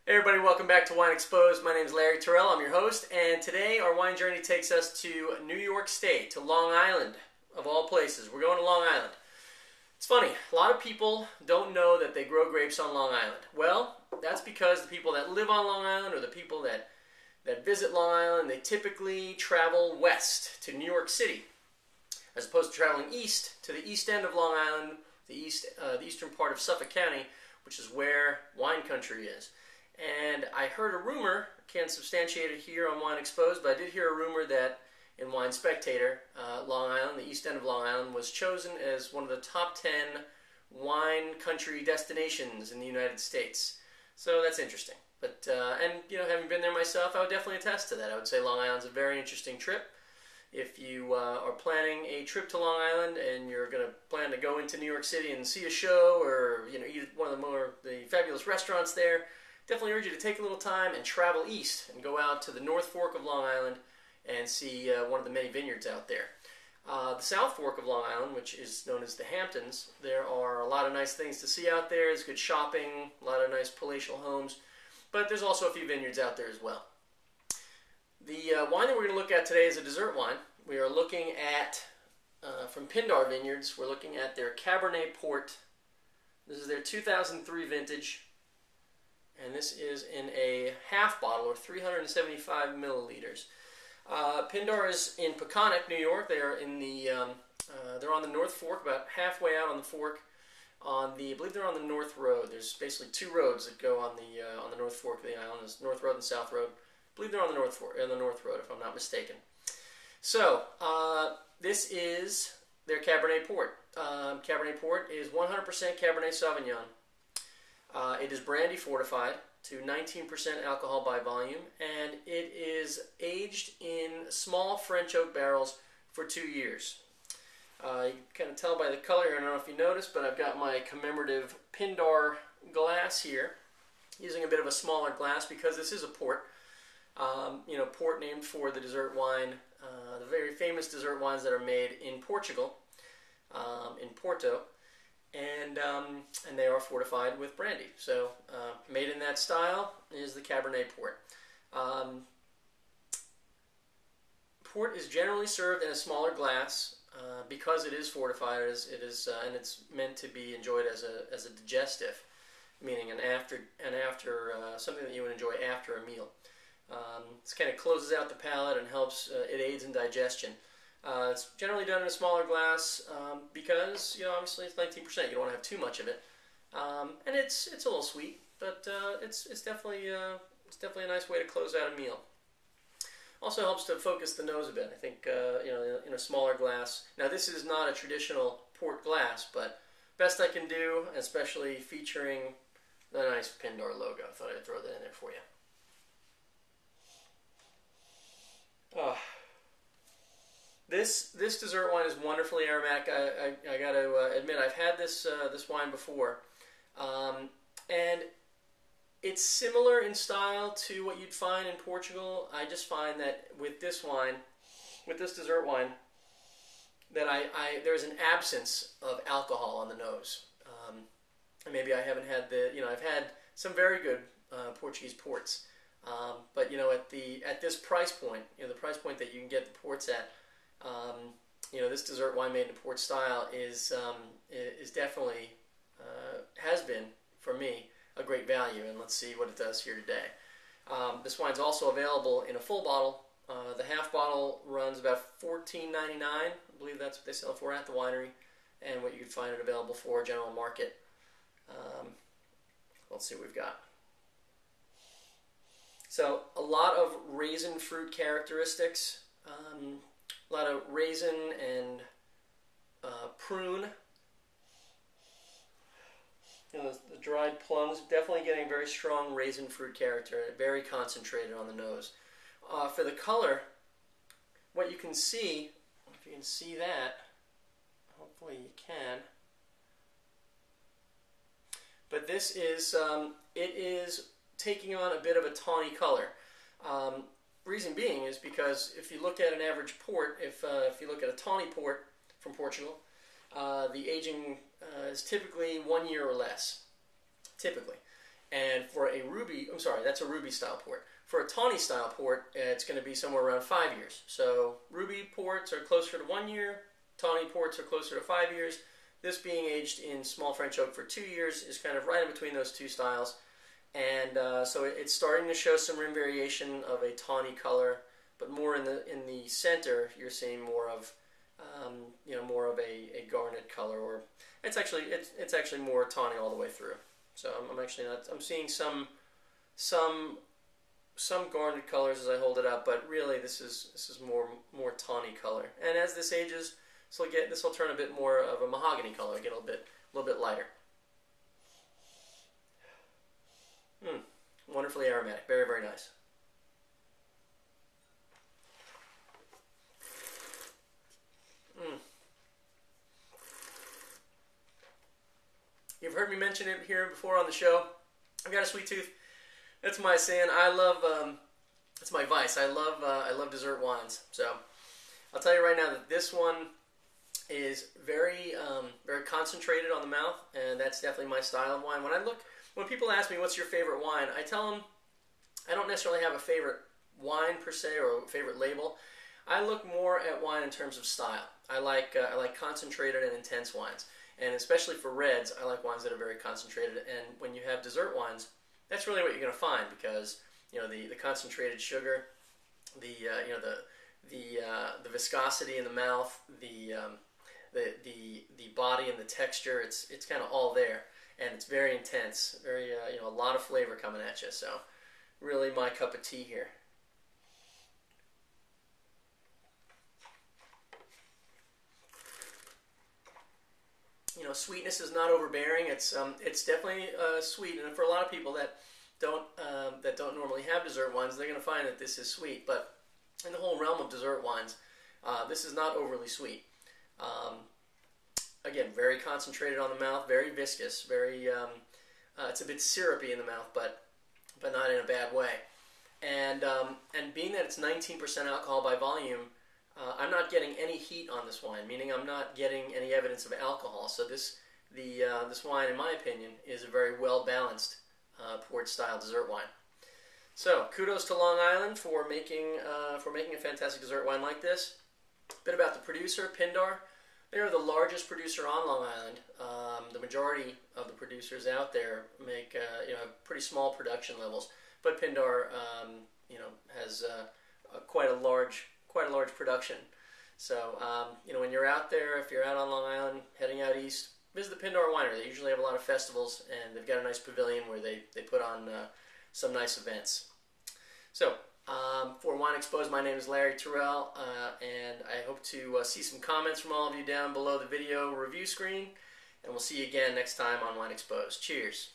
Hey everybody, welcome back to WineXposed. My name is Larry Terrell, I'm your host, and today our wine journey takes us to New York State, to Long Island, of all places. We're going to Long Island. It's funny, a lot of people don't know that they grow grapes on Long Island. Well, that's because the people that live on Long Island or the people that visit Long Island, they typically travel west to New York City, as opposed to traveling east to the east end of Long Island, the eastern part of Suffolk County, which is where wine country is. And I heard a rumor, can't substantiate it here on WineXposed, but I did hear a rumor that in Wine Spectator, Long Island, the east end of Long Island, was chosen as one of the top 10 wine country destinations in the United States. So that's interesting. But and you know, having been there myself, I would definitely attest to that. I would say Long Island's a very interesting trip. If you are planning a trip to Long Island and you're going to plan to go into New York City and see a show, or eat at one of the fabulous restaurants there, definitely urge you to take a little time and travel east and go out to the North Fork of Long Island and see one of the many vineyards out there. The South Fork of Long Island, which is known as the Hamptons, there are a lot of nice things to see out there. There's good shopping, a lot of nice palatial homes, but there's also a few vineyards out there as well. The wine that we're going to look at today is a dessert wine. We are looking at, from Pindar Vineyards, we're looking at their Cabernet Port. This is their 2003 vintage. And this is in a half bottle, or 375 milliliters. Pindar is in Peconic, New York. They are in the they're on the North Fork, about halfway out on the fork. I believe they're on the North Road. There's basically two roads that go on the North Fork of the island. There's North Road and South Road. I believe they're on the North Fork, on the North Road, if I'm not mistaken. So this is their Cabernet Port. Cabernet Port is 100% Cabernet Sauvignon. It is brandy fortified to 19% alcohol by volume, and it is aged in small French oak barrels for 2 years. You can kind of tell by the color here, I don't know if you noticed, but I've got my commemorative Pindar glass here, using a bit of a smaller glass because this is a port. Port named for the dessert wine, the very famous dessert wines that are made in Portugal, in Porto. And they are fortified with brandy. So made in that style is the Cabernet Port. Port is generally served in a smaller glass because it is fortified. And it's meant to be enjoyed as a digestive, meaning something that you would enjoy after a meal. This kind of closes out the palate and helps. It aids in digestion. It's generally done in a smaller glass because, obviously it's 19%. You don't want to have too much of it, and it's a little sweet, but it's definitely a nice way to close out a meal. Also helps to focus the nose a bit. I think in a smaller glass. Now this is not a traditional port glass, but best I can do, especially featuring the nice Pindar logo. I thought I'd throw that in there for you. This dessert wine is wonderfully aromatic. I got to admit, I've had this wine before, and it's similar in style to what you'd find in Portugal. I just find that with this dessert wine, that there's an absence of alcohol on the nose. And maybe I haven't had I've had some very good Portuguese ports, but at this price point, the price point that you can get the ports at. This dessert wine made in port style is definitely, has been, for me, a great value, and let's see what it does here today. This wine's also available in a full bottle. The half bottle runs about $14.99. I believe that's what they sell for at the winery, and what you can find it available for general market. Let's see what we've got. So, a lot of raisin fruit characteristics. A lot of raisin and prune. The dried plums, definitely getting very strong raisin fruit character, very concentrated on the nose. For the color, what you can see, if you can see that, hopefully you can, but this is, it is taking on a bit of a tawny color. Reason being is because if you look at an average port, if you look at a tawny port from Portugal, the aging is typically 1 year or less, typically. And for a ruby, I'm sorry, that's a ruby style port. For a tawny style port, it's going to be somewhere around 5 years. So ruby ports are closer to 1 year, tawny ports are closer to 5 years. This being aged in small French oak for 2 years is kind of right in between those two styles. And so it's starting to show some rim variation of a tawny color, but more in the center, you're seeing more of more of a garnet color, or it's actually more tawny all the way through. So I'm seeing some garnet colors as I hold it up, but really this is more tawny color. And as this ages, this will turn a bit more of a mahogany color, get a little bit lighter. Wonderfully aromatic, very, very nice. You've heard me mention it here before on the show. I've got a sweet tooth. That's my sin. I love. It's my vice. I love dessert wines. So I'll tell you right now that this one is very concentrated on the mouth, and that's definitely my style of wine. When people ask me what's your favorite wine, I tell them I don't necessarily have a favorite wine per se or a favorite label. I look more at wine in terms of style. I like concentrated and intense wines, and especially for reds, I like wines that are very concentrated. And when you have dessert wines, that's really what you're going to find, because the concentrated sugar, the viscosity in the mouth, the body and the texture, it's kind of all there, and it's very intense, very a lot of flavor coming at you. So really my cup of tea here. Sweetness is not overbearing. It's definitely sweet, and for a lot of people that don't normally have dessert wines, they're going to find that this is sweet. But in the whole realm of dessert wines, this is not overly sweet. Again, very concentrated on the mouth, very viscous, very it's a bit syrupy in the mouth, but not in a bad way. And being that it's 19% alcohol by volume, I'm not getting any heat on this wine, meaning I'm not getting any evidence of alcohol. So this wine, in my opinion, is a very well-balanced port-style dessert wine. So kudos to Long Island for making a fantastic dessert wine like this. A bit about the producer, Pindar. They are the largest producer on Long Island. The majority of the producers out there make have pretty small production levels, but Pindar has quite a large production. So when you're out there, if you're out on Long Island heading out east, visit the Pindar Winery. They usually have a lot of festivals, and they've got a nice pavilion where they put on some nice events. So for WineXposed, my name is Larry Terrell, and I hope to see some comments from all of you down below the video review screen, and we'll see you again next time on WineXposed. Cheers.